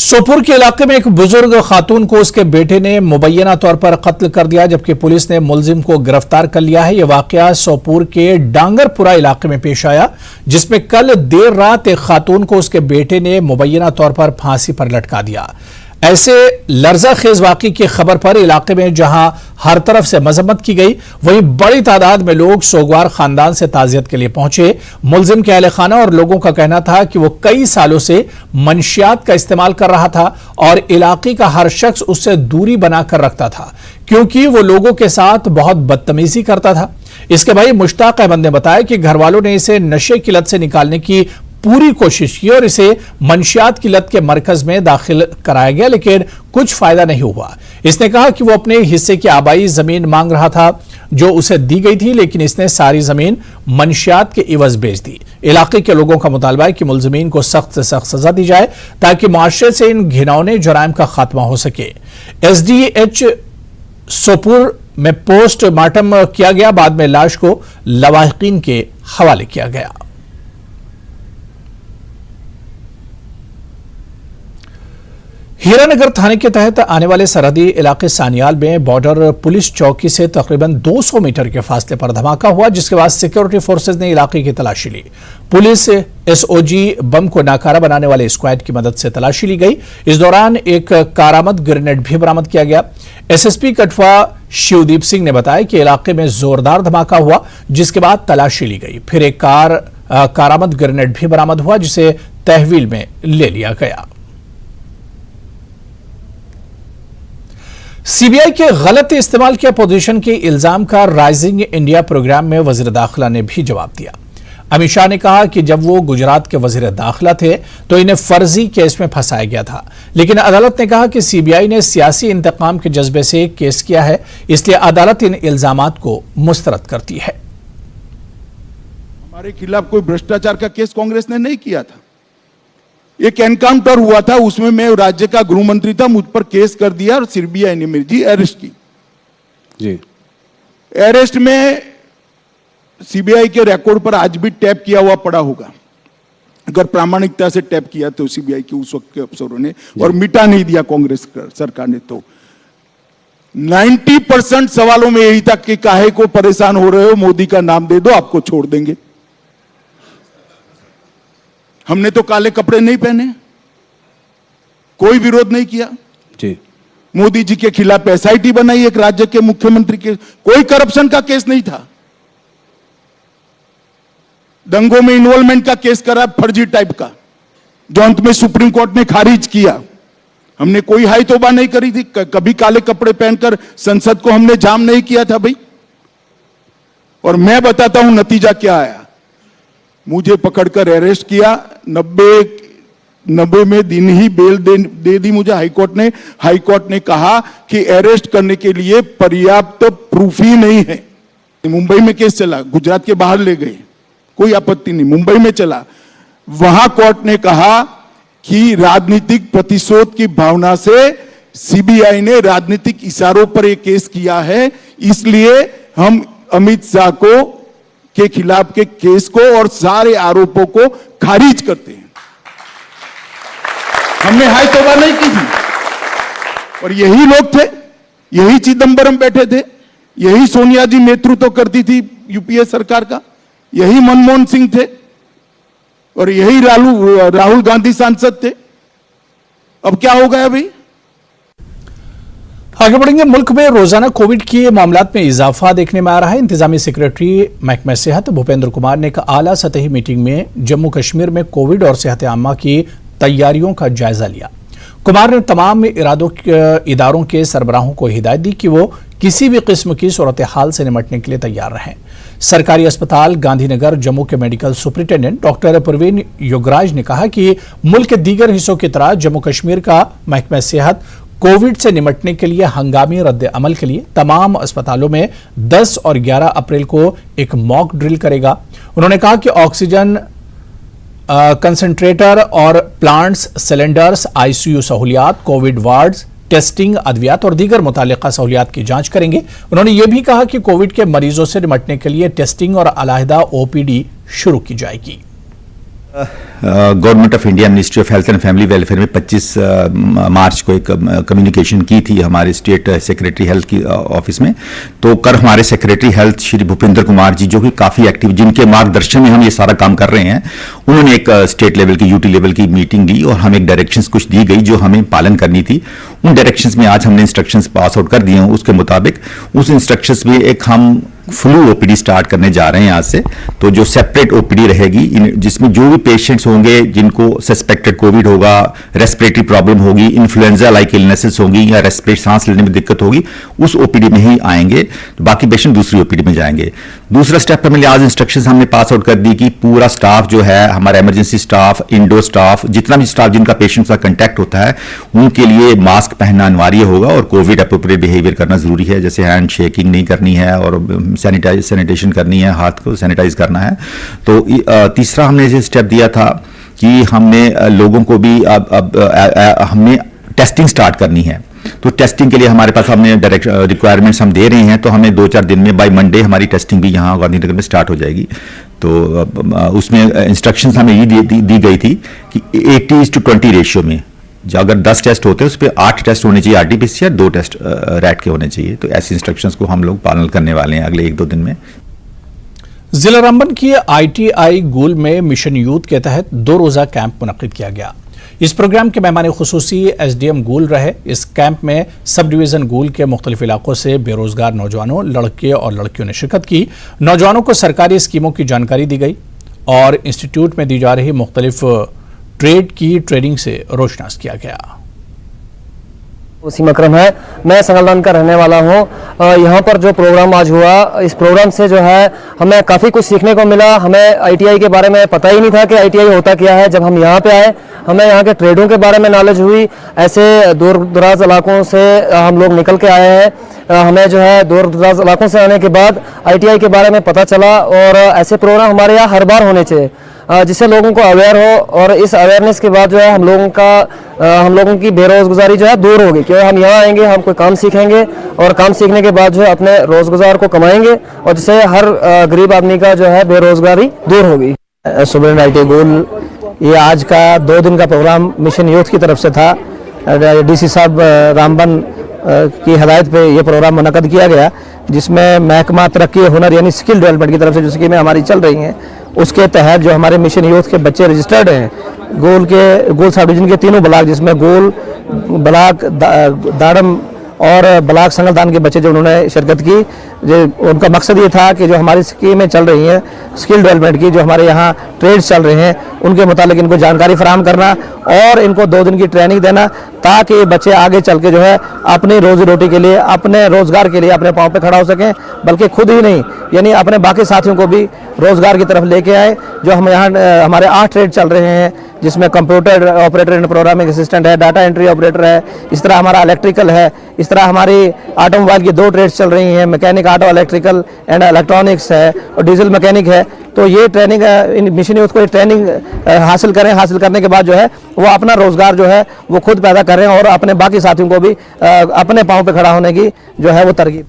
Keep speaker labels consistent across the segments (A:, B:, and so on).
A: सोपुर के इलाके में एक बुजुर्ग खातून को उसके बेटे ने मुबैना तौर पर कत्ल कर दिया, जबकि पुलिस ने मुलजिम को गिरफ्तार कर लिया है। यह वाकया सोपुर के डांगरपुरा इलाके में पेश आया, जिसमें कल देर रात एक खातून को उसके बेटे ने मुबैना तौर पर फांसी पर लटका दिया। ऐसे लर्जाखेज वाकये की खबर पर इलाके में जहां हर तरफ से मजम्मत की गई, वहीं बड़ी तादाद में लोग सोगवार खानदान से ताजियत के लिए पहुंचे। मुलजिम के अहले खाना और लोगों का कहना था कि वो कई सालों से मंशियात का इस्तेमाल कर रहा था और इलाके का हर शख्स उससे दूरी बनाकर रखता था, क्योंकि वो लोगों के साथ बहुत बदतमीजी करता था। इसके भाई मुश्ताक अहमद ने बताया कि घर वालों ने इसे नशे की लत से निकालने की पूरी कोशिश की और इसे मंशियात की लत के मरकज में दाखिल कराया गया, लेकिन कुछ फायदा नहीं हुआ। इसने कहा कि वो अपने हिस्से की आबाई जमीन मांग रहा था जो उसे दी गई थी, लेकिन इसने सारी जमीन मंशियात के इवज बेच दी। इलाके के लोगों का मुतालबा है कि मुलजिमीन को सख्त से सख्त सजा दी जाए ताकि माशरे से इन घिनौने जराइम का खात्मा हो सके। SDH सोपुर में पोस्टमार्टम किया गया, बाद में लाश को लवाहिकीन के हवाले किया गया। हीरानगर थाने के तहत आने वाले सरहदी इलाके सानियाल में बॉर्डर पुलिस चौकी से तकरीबन 200 मीटर के फासले पर धमाका हुआ, जिसके बाद सिक्योरिटी फोर्सेज ने इलाके की तलाशी ली। पुलिस SOG बम को नाकारा बनाने वाले स्क्वाड की मदद से तलाशी ली गई। इस दौरान एक कारामद ग्रेनेड भी बरामद किया गया। SSP कठवा शिवदीप सिंह ने बताया कि इलाके में जोरदार धमाका हुआ, जिसके बाद तलाशी ली गई। फिर एक कारामद ग्रेनेड भी बरामद हुआ, जिसे तहवील में ले लिया गया। CBI के गलत इस्तेमाल के अपोजिशन के इल्जाम का राइजिंग इंडिया प्रोग्राम में वजीर दाखिला ने भी जवाब दिया। अमित शाह ने कहा कि जब वो गुजरात के वजीर दाखिला थे तो इन्हें फर्जी केस में फंसाया गया था, लेकिन अदालत ने कहा कि CBI ने सियासी इंतकाम के जज्बे से केस किया है, इसलिए अदालत इन इल्जामात को मुस्तरद करती है।
B: हमारे खिलाफ कोई भ्रष्टाचार का केस कांग्रेस ने नहीं किया था। एक एनकाउंटर हुआ था, उसमें मैं राज्य का गृह मंत्री था, मुझ पर केस कर दिया और CBI ने मेरी अरेस्ट की। जी अरेस्ट में CBI के रिकॉर्ड पर आज भी टैप किया हुआ पड़ा होगा। अगर प्रामाणिकता से टैप किया तो CBI के उस वक्त के अफसरों ने, और मिटा नहीं दिया कांग्रेस सरकार ने। तो 90% सवालों में यही था कि काहे को परेशान हो रहे हो, मोदी का नाम दे दो आपको छोड़ देंगे। हमने तो काले कपड़े नहीं पहने, कोई विरोध नहीं किया जी। मोदी जी के खिलाफ SIT बनाई एक राज्य के मुख्यमंत्री के, कोई करप्शन का केस नहीं था। दंगों में इन्वॉल्वमेंट का केस करा फर्जी टाइप का, जो अंत में सुप्रीम कोर्ट ने खारिज किया। हमने कोई हाई तौबा नहीं करी थी, कभी काले कपड़े पहनकर संसद को हमने जाम नहीं किया था भाई। और मैं बताता हूं नतीजा क्या आया। मुझे पकड़कर अरेस्ट किया, 90 में दिन ही बेल दे दी मुझे हाईकोर्ट ने। हाईकोर्ट ने कहा कि अरेस्ट करने के लिए पर्याप्त प्रूफ ही नहीं है। मुंबई में केस चला, गुजरात के बाहर ले गए, कोई आपत्ति नहीं, मुंबई में चला। वहां कोर्ट ने कहा कि राजनीतिक प्रतिशोध की भावना से CBI ने राजनीतिक इशारों पर यह केस किया है, इसलिए हम अमित शाह के खिलाफ के केस को और सारे आरोपों को खारिज करते हैं। हमने हाई तौबा नहीं की थी। और यही लोग थे, यही चिदंबरम बैठे थे, यही सोनिया जी नेतृत्व करती थी UPA सरकार का, यही मनमोहन सिंह थे और यही राहुल गांधी सांसद थे। अब क्या हो गया भाई?
A: आगे बढ़ेंगे। मुल्क में रोजाना कोविड के मामलात में इजाफा देखने में आ रहा है। इंतजामी सेक्रेटरी महकमा सेहत भूपेंद्र कुमार ने एक आला सतही मीटिंग में जम्मू कश्मीर में कोविड और सेहत आम्मा की तैयारियों का जायजा लिया। कुमार ने तमाम इदारों के सरबराहों को हिदायत दी कि वो किसी भी किस्म की सूरत हाल से निपटने के लिए तैयार रहें। सरकारी अस्पताल गांधीनगर जम्मू के medical superintendent doctor Parveen Yograj ने कहा कि मुल्क के दीगर हिस्सों की तरह जम्मू कश्मीर का महकमा सेहत कोविड से निपटने के लिए हंगामी रद्द अमल के लिए तमाम अस्पतालों में 10 और 11 अप्रैल को एक मॉक ड्रिल करेगा। उन्होंने कहा कि ऑक्सीजन कंसंट्रेटर और प्लांट्स, सिलेंडर्स, ICU सहूलियात, कोविड वार्ड्स, टेस्टिंग, अद्वियात और दीगर मुतालिका सहूलियात की जांच करेंगे। उन्होंने यह भी कहा कि कोविड के मरीजों से निपटने के लिए टेस्टिंग और अलहदा OPD शुरू की जाएगी।
C: Government of India ministry of health and family welfare में 25 मार्च को एक कम्युनिकेशन की थी हमारे स्टेट सेक्रेटरी हेल्थ की ऑफिस में। तो कल हमारे सेक्रेटरी हेल्थ श्री भूपेंद्र कुमार जी, जो कि काफ़ी एक्टिव, जिनके मार्गदर्शन में हम ये सारा काम कर रहे हैं, उन्होंने एक स्टेट लेवल की यूटी लेवल की मीटिंग ली और हमें एक डायरेक्शंस कुछ दी गई जो हमें पालन करनी थी। उन डायरेक्शंस में आज हमने इंस्ट्रक्शंस पास आउट कर दिए हैं। उसके मुताबिक उस इंस्ट्रक्शंस में एक हम फ्लू ओपीडी स्टार्ट करने जा रहे हैं आज से। तो जो सेपरेट ओपीडी रहेगी, जिसमें जो भी पेशेंट्स होंगे जिनको सस्पेक्टेड कोविड होगा, रेस्पिरेटरी प्रॉब्लम होगी, इन्फ्लुएंजा लाइक इलनेसेस होगी या रेस्पिरेटरी सांस लेने में दिक्कत होगी, उस ओपीडी में ही आएंगे। तो बाकी पेशेंट दूसरी ओपीडी में जाएंगे। दूसरा स्टेप हमें आज इंस्ट्रक्शंस हमने पास आउट कर दी कि पूरा स्टाफ जो है, हमारा इमरजेंसी स्टाफ, इंडोर स्टाफ, जितना भी स्टाफ जिनका पेशेंट का कंटैक्ट होता है, उनके लिए मास्क पहनना अनिवार्य होगा और कोविड अप्रोप्रिएट बिहेवियर करना जरूरी है। जैसे हैंड शेकिंग नहीं करनी है और सैनिटाइजेशन करनी है, हाथ को सैनिटाइज करना है। तो तीसरा हमने जो स्टेप दिया था कि हमने लोगों को भी हमने टेस्टिंग स्टार्ट करनी है। तो टेस्टिंग के लिए हमारे पास हमने डायरेक्ट रिक्वायरमेंट्स हम दे रहे हैं। तो हमें 2-4 दिन में बाय मंडे हमारी टेस्टिंग भी यहाँ गांधीनगर में स्टार्ट हो जाएगी। तो उसमें इंस्ट्रक्शंस हमें ये दी गई थी कि 80:20 रेशियो में अगर 10 टेस्ट होते हैं उस पर 8 टेस्ट होने चाहिए आरटीपीसीआर, 2 टेस्ट रैट के होने चाहिए। तो ऐसी इंस्ट्रक्शंस को हम लोग पालन करने वाले हैं अगले 1-2 दिन में।
A: जिला रामबन की ITI गोल में मिशन यूथ के तहत 2 रोजा कैंप मुनक्किद किया गया। इस प्रोग्राम के मेहमान खुसूसी SDM गोल रहे। इस कैंप में सब डिवीजन गोल के मुख्तलिफ इलाकों से बेरोजगार नौजवानों, लड़के और लड़कियों ने शिरकत की। नौजवानों को सरकारी स्कीमों की जानकारी दी गई और इंस्टीट्यूट में दी जा रही मुख्तलिफ ट्रेड की ट्रेनिंग से रोशनास किया गया।
D: वसीम अकरम है, मैं संगलदान का रहने वाला हूँ। यहाँ पर जो प्रोग्राम आज हुआ, इस प्रोग्राम से जो है हमें काफ़ी कुछ सीखने को मिला। हमें ITI के बारे में पता ही नहीं था कि ITI होता क्या है। जब हम यहाँ पे आए, हमें यहाँ के ट्रेडों के बारे में नॉलेज हुई। ऐसे दूर दराज इलाकों से हम लोग निकल के आए हैं। हमें जो है दूर दराज इलाकों से आने के बाद ITI के बारे में पता चला और ऐसे प्रोग्राम हमारे यहाँ हर बार होने चाहिए जिससे लोगों को अवेयर हो। और इस अवेयरनेस के बाद जो है हम लोगों की बेरोजगारी जो है दूर होगी, क्योंकि हम यहाँ आएंगे, हम कोई काम सीखेंगे और काम सीखने के बाद जो है अपने रोजगार को कमाएंगे और जिससे हर गरीब आदमी का जो है बेरोजगारी दूर होगी। सुब्रन ITI गोल, ये आज का 2 दिन का प्रोग्राम मिशन यूथ की तरफ से था। DC साहब रामबन की हदायत पे ये प्रोग्राम मुनक्किद किया गया, जिसमें महकमा तरक्की हुनर यानी स्किल डेवलपमेंट की तरफ से जो स्कीमें हमारी चल रही हैं, उसके तहत जो हमारे मिशन यूथ के बच्चे रजिस्टर्ड हैं गोल सब डिवीजन के 3 ब्लॉक, जिसमें गोल ब्लॉक, दाड़म और ब्लॉक संगलदान के बच्चे जो उन्होंने शिरकत की, जो उनका मकसद ये था कि जो हमारी स्कीमें चल रही हैं स्किल डेवलपमेंट की, जो हमारे यहाँ ट्रेड्स चल रहे हैं, उनके मुतालिक इनको जानकारी फराहम करना और इनको 2 दिन की ट्रेनिंग देना, ताकि बच्चे आगे चल के जो है अपनी रोजी रोटी के लिए, अपने रोजगार के लिए अपने पाँव पे खड़ा हो सकें, बल्कि खुद ही नहीं यानी अपने बाकी साथियों को भी रोजगार की तरफ लेके आए। जो हम यहाँ हमारे 8 ट्रेड चल रहे हैं, जिसमें computer operator and programming assistant है, डाटा एंट्री ऑपरेटर है, इस तरह हमारा इलेक्ट्रिकल है, इस तरह हमारी ऑटोमोबाइल की 2 ट्रेड्स चल रही हैं, mechanic auto electrical and electronics है और डीजल मैकेनिक है। तो ये ट्रेनिंग मिशन यूथ को ट्रेनिंग हासिल करने के बाद जो है वो अपना रोजगार जो है वो खुद पैदा कर रहे हैं और अपने बाकी साथियों को भी अपने पाँव पे खड़ा होने की जो है वो तरकीब।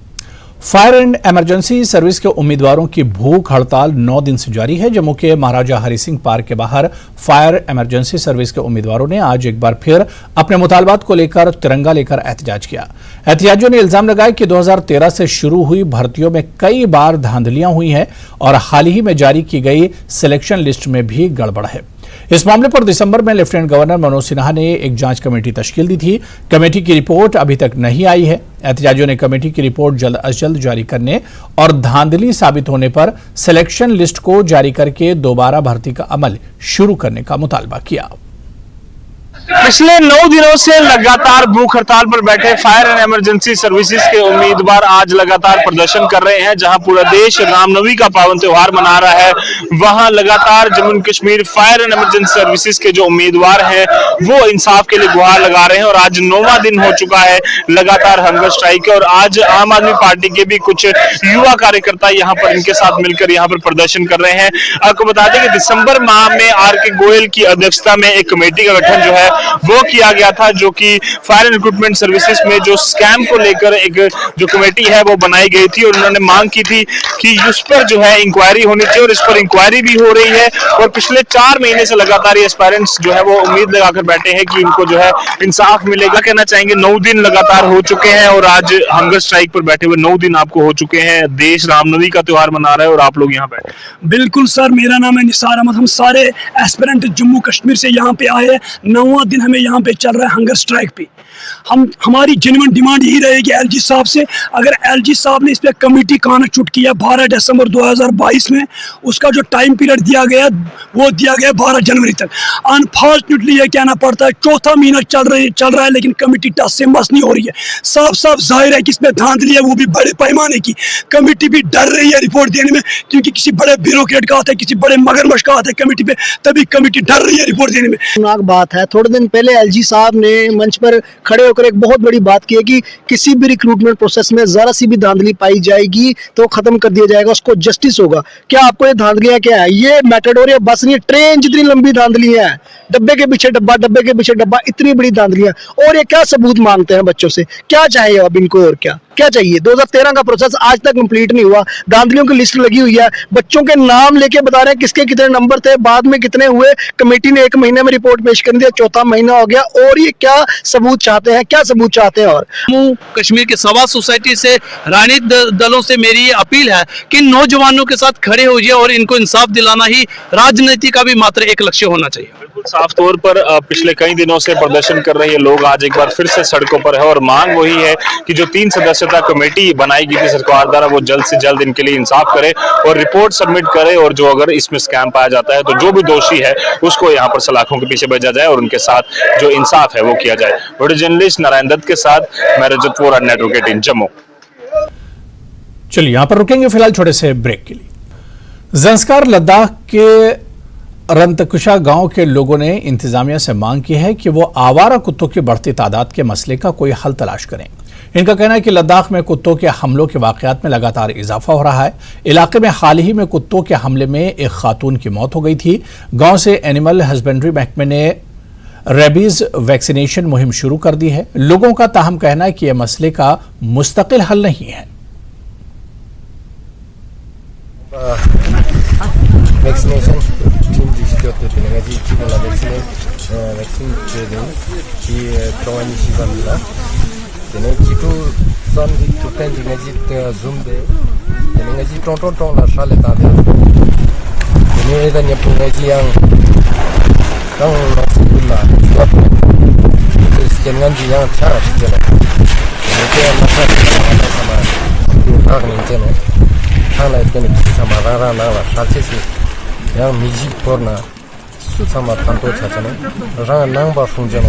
A: फायर एंड इमरजेंसी सर्विस के उम्मीदवारों की भूख हड़ताल 9 दिन से जारी है। जम्मू के महाराजा हरि सिंह पार्क के बाहर फायर इमरजेंसी सर्विस के उम्मीदवारों ने आज एक बार फिर अपने मुतालबात को लेकर तिरंगा लेकर एहतजाज किया। एहतजाजियों ने इल्जाम लगाया कि 2013 से शुरू हुई भर्तियों में कई बार धांधलियां हुई हैं और हाल ही में जारी की गई सिलेक्शन लिस्ट में भी गड़बड़ है। इस मामले पर दिसंबर में लेफ्टिनेंट गवर्नर मनोज सिन्हा ने एक जांच कमेटी तश्कील दी थी। कमेटी की रिपोर्ट अभी तक नहीं आई है। एहतजाजियों ने कमेटी की रिपोर्ट जल्द अज जल्द जारी करने और धांधली साबित होने पर सिलेक्शन लिस्ट को जारी करके दोबारा भर्ती का अमल शुरू करने का मुतालबा किया।
E: पिछले 9 दिनों से लगातार भूख हड़ताल पर बैठे फायर एंड इमरजेंसी सर्विसेज के उम्मीदवार आज लगातार प्रदर्शन कर रहे हैं। जहां पूरा देश रामनवमी का पावन त्योहार मना रहा है, वहां लगातार Jammu Kashmir fire and emergency services के जो उम्मीदवार हैं वो इंसाफ के लिए गुहार लगा रहे हैं। और आज 9वां दिन हो चुका है लगातार हंगर स्ट्राइक है और आज आम आदमी पार्टी के भी कुछ युवा कार्यकर्ता यहाँ पर इनके साथ मिलकर यहाँ पर प्रदर्शन कर रहे हैं। आपको बता दें कि दिसंबर माह में RK गोयल की अध्यक्षता में एक कमेटी का गठन जो है वो किया गया था, जो कि फायर एंड रिक्रूटमेंट सर्विसेज में जो स्कैम को लेकर एक जो कमेटी है वो बनाई गई थी और उन्होंने मांग की थी कि उस पर जो है इंक्वायरी होनी चाहिए और इस पर इंक्वायरी भी हो रही है। और पिछले 4 महीने से लगातार ये एस्पायरेंट्स जो है वो उम्मीद लगाकर बैठे हैं कि इनको जो है इंसाफ मिलेगा। कहना चाहेंगे 9 दिन लगातार हो चुके हैं और आज हंगर स्ट्राइक पर बैठे हुए 9 दिन आपको हो चुके हैं। देश रामनवमी का त्योहार मना रहा है और आप लोग यहाँ बैठे।
F: बिल्कुल सर, मेरा नाम है निसार अहमद। हम सारे एस्पिरेंट जम्मू कश्मीर से यहाँ पे आए हैं। 9वां दिन हमें यहाँ पे चल रहा है हंगर स्ट्राइक पे। हमारी जेन्युइन डिमांड यही रहेगी एलजी साहब से, अगर एलजी साहब ने इस पे कमेटी कान चुट किया 12 दिसंबर 2022 में, उसका जो टाइम पीरियड दिया गया वो दिया गया 12 जनवरी तक। अनफॉर्चुनेटली ये कहना पड़ता है 4था महीना चल रहा है लेकिन कमेटी टस से मस नहीं हो रही है। साफ साफ जाहिर है कि इसमें धांधली है, वो भी बड़े पैमाने की। कमेटी भी डर रही है रिपोर्ट देने में, क्योंकि किसी बड़े ब्यूरोक्रेट का हाथ है, किसी बड़े मगरमच्छ का हाथ है कमेटी पे, तभी कमेटी डर रही है रिपोर्ट देने में।
G: खतरनाक बात है। थोड़े दिन पहले एलजी साहब ने मंच पर खड़े होकर एक बहुत बड़ी बात की है कि किसी भी रिक्रूटमेंट प्रोसेस में जरा सी भी धांधली पाई जाएगी तो खत्म कर दिया जाएगा, उसको जस्टिस होगा। क्या आपको ये धांधलियां क्या है? ये मेटाडोर या बस नहीं, ट्रेन जितनी लंबी धांधली है, डब्बे के पीछे डब्बा, डब्बे के पीछे डब्बा, इतनी बड़ी धांधलियां। और ये क्या सबूत मांगते हैं बच्चों से? क्या चाहिए अब इनको और क्या चाहिए? 2013 का प्रोसेस आज तक कंप्लीट नहीं हुआ, धांधलियों की लिस्ट लगी हुई है, बच्चों के नाम लेके बता रहे हैं किसके कितने नंबर थे, बाद में कितने हुए। कमेटी ने 1 महीने में रिपोर्ट पेश कर दिया, 4था महीना हो गया। और ये क्या सबूत चाहते हैं? क्या सबूत चाहते हैं? और
H: जम्मू कश्मीर के सवा सोसाइटी से राजनीतिक दलों से मेरी ये अपील है कि नौजवानों के साथ खड़े होइए और इनको इंसाफ दिलाना ही राजनीति का भी मात्र एक लक्ष्य होना चाहिए।
E: बिल्कुल साफ तौर पर पिछले कई दिनों से प्रदर्शन कर रहे लोग आज एक बार फिर से सड़कों पर है और मांग वही है कि जो 3 सदस्यता कमेटी बनाई गई थी सरकार द्वारा वो जल्द से जल्द इनके लिए इंसाफ करे और रिपोर्ट सबमिट करे, और जो अगर इसमें स्कैम पाया जाता है तो जो भी दोषी है उसको यहाँ पर सलाखों के पीछे भेजा जाए और उनके साथ जो इंसाफ है वो किया जाए। वीडियो जर्नलिस्ट नारायण दत्त के साथ मैं रजत वोरा, नेटवर्क 18 जम्मू।
A: चलिए यहां पर रुकेंगे फिलहाल छोटे से ब्रेक के लिए। ज़ंस्कार लद्दाख के रंतकुशा गांव के लोगों ने इंतजामिया से मांग की है कि वो आवारा कुत्तों की बढ़ती तादाद के मसले का कोई हल तलाश करें। इनका कहना है कि लद्दाख में कुत्तों के हमलों के वाकयात में लगातार इजाफा हो रहा है। इलाके में हाल ही में कुत्तों के हमले में एक खातून की मौत हो गई थी। गांव से एनिमल हस्बेंड्री महकमे ने रेबीज वैक्सीनेशन मुहिम शुरू कर दी है। लोगों का ताहम कहना है कि यह मसले का मुस्तकिल हल नहीं है।
I: vaccination tim di situ tu dengan ji kita la vaksin je ki tawani si banda dengan jitu san di tu kan dengan ji zoom de dengan ji tong la sale ta de ini ada nya punga ji yang tang la sula dengan ji yang cara jalan itu yang masa sama tu tak ni jalan hal itu ni sama rara na la sate si yang miji porna su sama tanto chachane rang nang ba funjane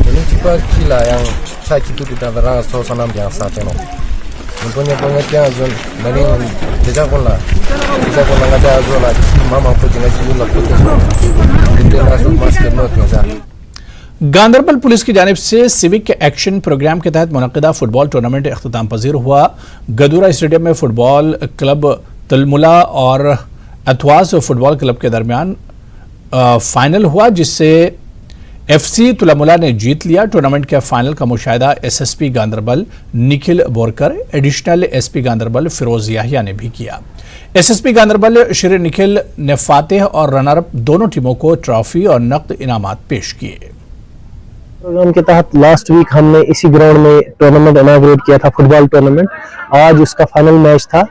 I: ini juga kila yang cha kitu kita rang so sanam yang sateno punya yang zon dari deja kola ngada zola mama punya jiula punya itu langsung masker not neza।
A: Ganderbal police की जानिब से civic action programme के तहत मुनक्किदा football tournament इख्तिताम पजीर हुआ। गदूरा stadium में football club तलमुला और अथवास football club के दरमियान फाइनल हुआ, जिससे एफसी तुलमुला ने जीत लिया। टूर्नामेंट के फाइनल का मुशाहिदा SSP Ganderbal Nikhil Borkar, additional SP Ganderbal Feroz Yahya ने भी किया। एसएसपी गांदरबल श्री निखिल ने फातेह और रनरअप दोनों टीमों को ट्रॉफी और नकद इनामात पेश किए।
D: प्रोग्राम के तहत लास्ट वीक हमने इसी ग्राउंड में टूर्नामेंट इनॉग्रेट किया था, फुटबॉल टूर्नामेंट। आज उसका फाइनल मैच था,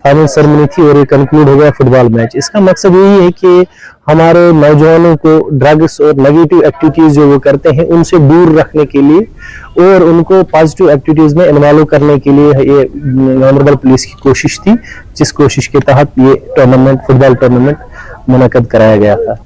D: फाइनल सेरेमनी थी और ये कंक्लूड हो गया फुटबॉल मैच। इसका मकसद यही है कि हमारे नौजवानों को ड्रग्स और नेगेटिव एक्टिविटीज जो वो करते हैं उनसे दूर रखने के लिए और उनको पॉजिटिव एक्टिविटीज में इन्वॉल्व करने के लिए ये ऑनरेबल पुलिस की कोशिश थी, जिस कोशिश के तहत ये टूर्नामेंट फुटबॉल टूर्नामेंट मुनक्कद कराया गया था।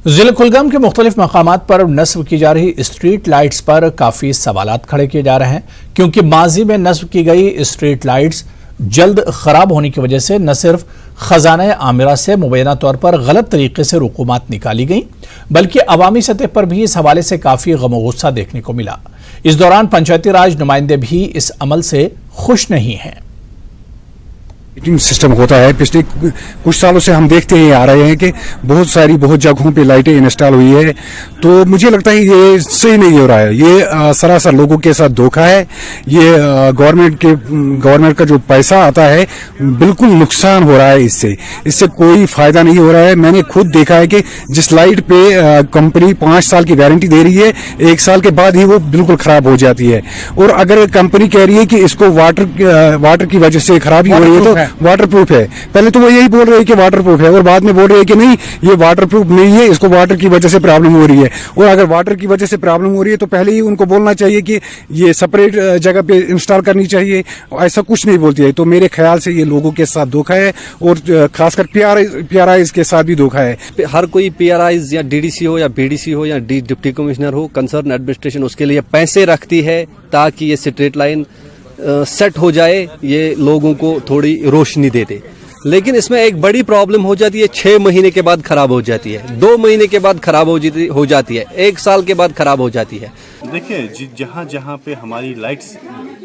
A: जिले कुलगाम के मुख्तलिफ मकामात पर नस्ब की जा रही स्ट्रीट लाइट्स पर काफी सवालात खड़े किए जा रहे हैं, क्योंकि माजी में नस्ब की गई स्ट्रीट लाइट्स जल्द खराब होने की वजह से न सिर्फ खजाना आमिरा से मुबैना तौर पर गलत तरीके से रुकूमात निकाली गई, बल्कि अवामी सतह पर भी इस हवाले से काफी गम और गुस्सा देखने को मिला। इस दौरान पंचायती राज नुमाइंदे भी इस अमल से खुश नहीं हैं।
J: लाइटिंग सिस्टम होता है। पिछले कुछ सालों से हम देखते ही आ रहे हैं कि बहुत जगहों पे लाइटें इंस्टॉल हुई है, तो मुझे लगता है ये सही नहीं हो रहा है। ये सरासर लोगों के साथ धोखा है। ये गवर्नमेंट का जो पैसा आता है बिल्कुल नुकसान हो रहा है। इससे कोई फायदा नहीं हो रहा है। मैंने खुद देखा है कि जिस लाइट पे कंपनी 5 साल की वारंटी दे रही है, 1 साल के बाद ही वो बिल्कुल खराब हो जाती है। और अगर कंपनी कह रही है कि इसको वाटर की वजह से खराबी हो रही है तो वाटर प्रूफ है। पहले तो वो यही बोल रहे हैं कि वाटर प्रूफ है, और बाद में बोल रहे हैं कि नहीं, ये वाटर प्रूफ नहीं है, इसको वाटर की वजह से प्रॉब्लम हो रही है। और अगर वाटर की वजह से प्रॉब्लम हो रही है तो पहले ही उनको बोलना चाहिए कि ये सेपरेट जगह पे इंस्टॉल करनी चाहिए। ऐसा कुछ नहीं बोलती है। तो मेरे ख्याल से ये लोगों के साथ धोखा है, और खासकर पीआरआई के साथ भी धोखा है।
K: हर कोई पीआरआई या डीडीसी हो या बीडीसी हो या डिप्टी कमिश्नर हो, कंसर्न एडमिनिस्ट्रेशन उसके लिए पैसे रखती है ताकि ये स्ट्रेट लाइन सेट हो जाए, ये लोगों को थोड़ी रोशनी दे दे। लेकिन इसमें एक बड़ी प्रॉब्लम हो जाती है, 6 महीने के बाद खराब हो जाती है, 2 महीने के बाद खराब हो जाती है, 1 साल के बाद खराब हो जाती है।
L: देखिए, जहाँ जहाँ पे हमारी लाइट्स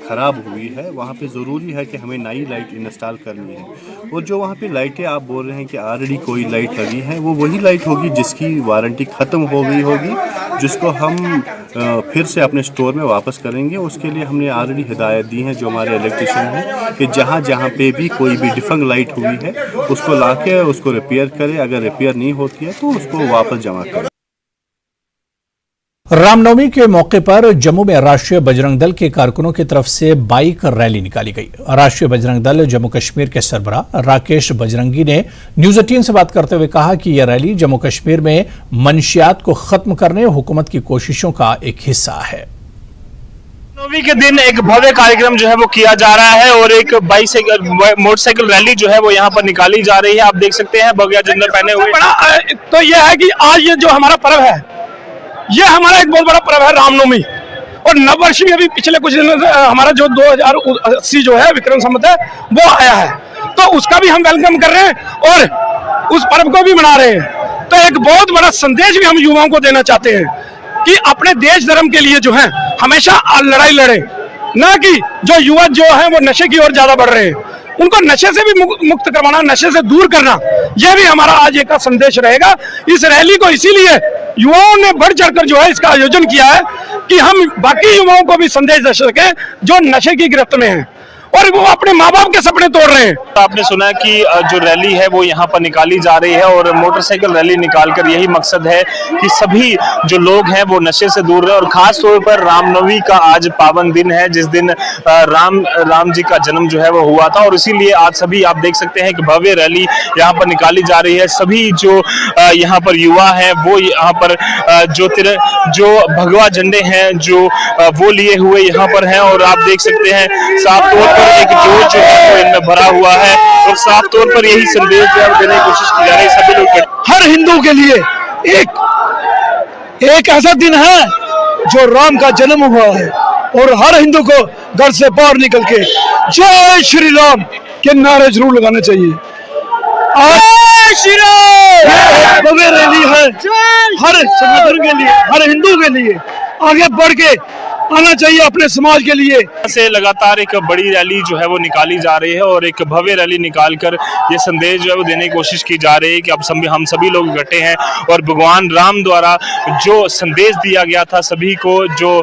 L: ख़राब हुई है वहाँ पे ज़रूरी है कि हमें नई लाइट इंस्टॉल करनी है। और जो वहाँ पे लाइटें आप बोल रहे हैं कि ऑलरेडी कोई लाइट लगी है, वो वही लाइट होगी जिसकी वारंटी ख़त्म हो गई होगी, जिसको हम फिर से अपने स्टोर में वापस करेंगे। उसके लिए हमने ऑलरेडी हिदायत दी है जो हमारे इलेक्ट्रिशियन हैं कि जहाँ जहाँ पे भी कोई भी डिफंग लाइट हुई है उसको लाके उसको रिपेयर करें। अगर रिपेयर नहीं होती है तो उसको वापस जमा करें।
A: रामनवमी के मौके पर जम्मू में राष्ट्रीय बजरंग दल के कारकुनों की तरफ से बाइक रैली निकाली गई। राष्ट्रीय बजरंग दल जम्मू कश्मीर के सरबराह राकेश बजरंगी ने न्यूज 18 से बात करते हुए कहा कि यह रैली जम्मू कश्मीर में मंशियात को खत्म करने हुकूमत की कोशिशों का एक हिस्सा है।
E: रामनवमी के दिन एक भव्य कार्यक्रम जो है वो किया जा रहा है और एक मोटरसाइकिल रैली जो है वो यहाँ पर निकाली जा रही है। आप देख सकते हैं भगवा झंडा पहने हुए।
F: तो यह है कि आज ये जो हमारा पर्व है, ये हमारा एक बहुत बड़ा पर्व है रामनवमी। और नववर्ष भी अभी पिछले कुछ दिनों से हमारा जो 2080 जो है विक्रम संवत है वो आया है, तो उसका भी हम वेलकम कर रहे हैं और उस पर्व को भी मना रहे हैं। तो एक बहुत बड़ा संदेश भी हम युवाओं को देना चाहते हैं कि अपने देश धर्म के लिए जो है हमेशा लड़ाई लड़े, ना कि जो युवा जो है वो नशे की ओर ज्यादा बढ़ रहे हैं, उनको नशे से भी मुक्त करवाना, नशे से दूर करना, यह भी हमारा आज एक संदेश रहेगा। इस रैली को इसीलिए युवाओं ने बढ़ चढ़कर जो है इसका आयोजन किया है कि हम बाकी युवाओं को भी संदेश दे सके जो नशे की गिरफ्त में हैं और वो अपने माँ बाप के सपने तोड़ रहे हैं।
E: आपने सुना कि जो रैली है वो यहाँ पर निकाली जा रही है और मोटरसाइकिल रैली निकालकर यही मकसद है कि सभी जो लोग हैं वो नशे से दूर रहे। और खास तौर पर रामनवमी का आज पावन दिन है, जिस दिन राम जी का जन्म जो है वो हुआ था, और इसीलिए आज सभी आप देख सकते हैं कि भव्य रैली यहाँ पर निकाली जा रही है। सभी जो यहाँ पर युवा हैं वो यहाँ पर जो भगवा झंडे हैं जो वो लिए हुए यहाँ पर हैं, और आप देख सकते हैं साफ तौर पर एक जोश जो है वो इनमें भरा हुआ है और साफ तौर पर यही संदेश जो है देने की कोशिश की जा रही है सभी लोग।
F: हर हिंदू के लिए एक ऐसा दिन है जो राम का जन्म हुआ है और हर हिंदू को घर से बाहर निकल के जय श्री राम के नारे जरूर लगाने चाहिए। जय श्री राम भव्य रैली है हर संगठन के लिए, हर हिंदू के लिए आगे बढ़ के आना चाहिए अपने समाज के लिए।
E: से लगातार एक बड़ी रैली जो है वो निकाली जा रही है और एक भव्य रैली निकालकर ये संदेश जो है वो देने की कोशिश की जा रही है कि अब हम सभी लोग इकट्ठे हैं और भगवान राम द्वारा जो संदेश दिया गया था सभी को, जो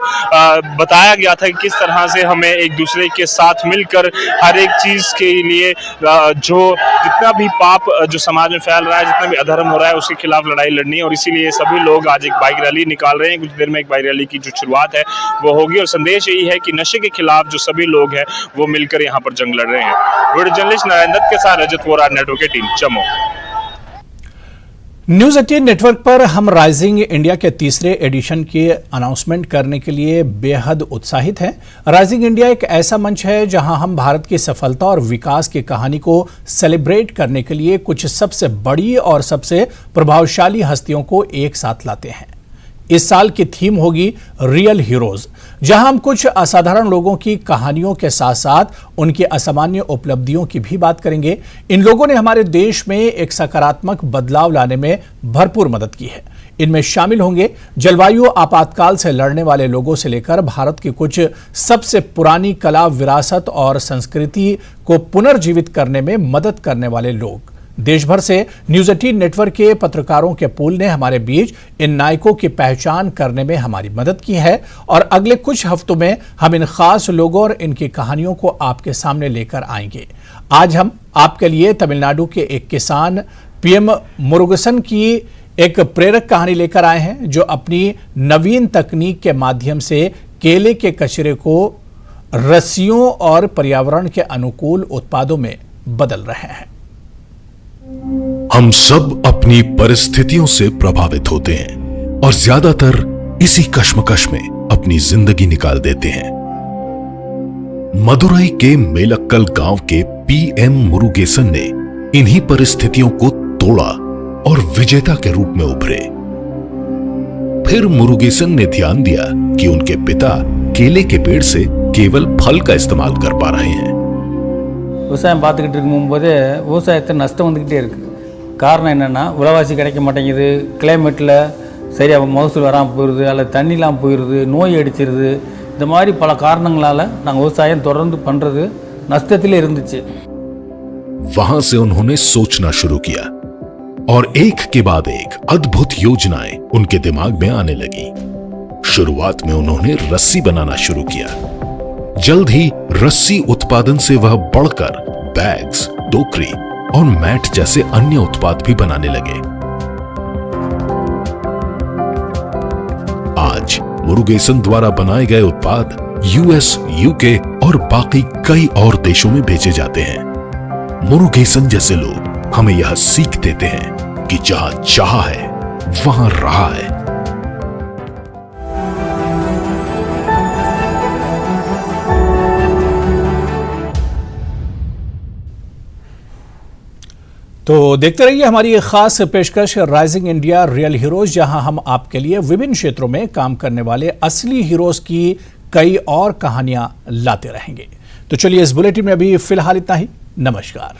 E: बताया गया था कि किस तरह से हमें एक दूसरे के साथ मिलकर हर एक चीज के लिए जो जितना भी पाप जो समाज में फैल रहा है, जितना भी अधर्म हो रहा है उसके खिलाफ लड़ाई लड़नी है। और इसीलिए सभी लोग आज एक बाइक रैली निकाल रहे हैं। कुछ देर में एक बाइक रैली की जो शुरुआत है वो होगी और संदेश यही है कि नशे के खिलाफ जो सभी लोग हैं वो मिलकर यहाँ पर जंग लड़ रहे हैं। वीडियो जर्नलिस्ट नारायण दत्त के साथ रजत वोरा, नेटवर्क की टीम, जम्मू।
A: न्यूज 18 नेटवर्क पर हम राइजिंग इंडिया के तीसरे एडिशन की अनाउंसमेंट करने के लिए बेहद उत्साहित हैं। राइजिंग इंडिया एक ऐसा मंच है जहां हम भारत की सफलता और विकास की कहानी को सेलिब्रेट करने के लिए कुछ सबसे बड़ी और सबसे प्रभावशाली हस्तियों को एक साथ लाते हैं। इस साल की थीम होगी रियल हीरोज, जहां हम कुछ असाधारण लोगों की कहानियों के साथ साथ उनकी असामान्य उपलब्धियों की भी बात करेंगे। इन लोगों ने हमारे देश में एक सकारात्मक बदलाव लाने में भरपूर मदद की है। इनमें शामिल होंगे जलवायु आपातकाल से लड़ने वाले लोगों से लेकर भारत की कुछ सबसे पुरानी कला, विरासत और संस्कृति को पुनर्जीवित करने में मदद करने वाले लोग। देश भर से न्यूज 18 नेटवर्क के पत्रकारों के पूल ने हमारे बीच इन नायकों की पहचान करने में हमारी मदद की है और अगले कुछ हफ्तों में हम इन खास लोगों और इनकी कहानियों को आपके सामने लेकर आएंगे। आज हम आपके लिए तमिलनाडु के एक किसान पीएम मुरुगेसन की एक प्रेरक कहानी लेकर आए हैं, जो अपनी नवीन तकनीक के माध्यम से केले के कचरे को रस्सियों और पर्यावरण के अनुकूल उत्पादों में बदल रहे हैं।
M: हम सब अपनी परिस्थितियों से प्रभावित होते हैं और ज्यादातर इसी कश्मकश में अपनी जिंदगी निकाल देते हैं। मदुरई के मेलक्कल गांव के पीएम मुरुगेसन ने इन्हीं परिस्थितियों को तोड़ा और विजेता के रूप में उभरे। फिर मुरुगेसन ने ध्यान दिया कि उनके पिता केले के पेड़ से केवल फल का इस्तेमाल कर पा रहे हैं।
N: விவசாயம் பார்த்துக்கிட்டு இருக்கும்போது விவசாயத்தை நஷ்டம் வந்துக்கிட்டே இருக்குது. காரணம் என்னென்னா விலைவாசி கிடைக்க மாட்டேங்குது, கிளைமேட்டில் சரியாக மகசூல் வராமல் போயிடுது, அல்லது தண்ணிலாம் போயிடுது, நோய் அடிச்சிருது. இந்த மாதிரி பல காரணங்களால் நாங்கள் விவசாயம் தொடர்ந்து பண்ணுறது நஷ்டத்தில் இருந்துச்சு.
M: वहां से उन्होंने सोचना शुरू किया और एक के बाद एक अद्भुत योजनाएं उनके दिमाग में आने लगी। शुरुआत में उन्होंने रस्सी बनाना शुरू किया। जल्द ही रस्सी उत्पादन से वह बढ़कर बैग्स, टोकरी और मैट जैसे अन्य उत्पाद भी बनाने लगे। आज मुरुगेसन द्वारा बनाए गए उत्पाद यूएस, यूके और बाकी कई और देशों में भेजे जाते हैं। मुरुगेसन जैसे लोग हमें यह सीख देते हैं कि जहां चाह है वहां राह है।
A: तो देखते रहिए हमारी एक खास पेशकश राइजिंग इंडिया रियल हीरोज, जहां हम आपके लिए विभिन्न क्षेत्रों में काम करने वाले असली हीरोज की कई और कहानियां लाते रहेंगे। तो चलिए इस बुलेटिन में अभी फिलहाल इतना ही। नमस्कार।